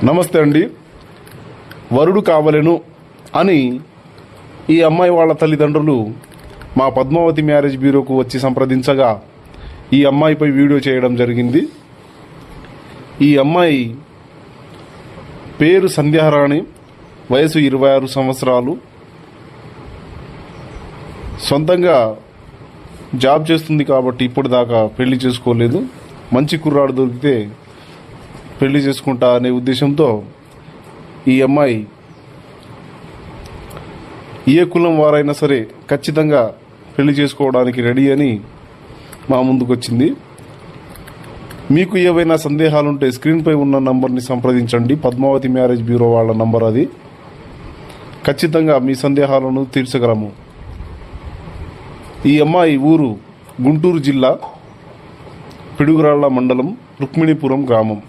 నమస్తే అండి. వరుడు కావలెను అని ఈ అమ్మాయి వాళ్ళ తల్లిదండ్రులు మా పద్మావతి మ్యారేజ్ బ్యూరోకు వచ్చి సంప్రదించగా ఈ అమ్మాయిపై వీడియో చేయడం జరిగింది. ఈ అమ్మాయి పేరు సంధ్యారాణి, వయసు 26 సంవత్సరాలు, సొంతంగా జాబ్ చేస్తుంది కాబట్టి ఇప్పుడు దాకా పెళ్లి చేసుకోలేదు. మంచి కుర్రాడు దొరికితే పెళ్లి చేసుకుంటా అనే ఉద్దేశంతో ఈ అమ్మాయి ఏ కులం వారైనా సరే ఖచ్చితంగా పెళ్లి చేసుకోవడానికి రెడీ అని మా ముందుకు వచ్చింది. మీకు ఏవైనా సందేహాలుంటే స్క్రీన్పై ఉన్న నంబర్ని సంప్రదించండి. పద్మావతి మ్యారేజ్ బ్యూరో వాళ్ళ నంబర్ అది. ఖచ్చితంగా మీ సందేహాలను తీర్చగలము. ఈ అమ్మాయి ఊరు గుంటూరు జిల్లా పిడుగురాళ్ల మండలం రుక్మిణీపురం గ్రామం.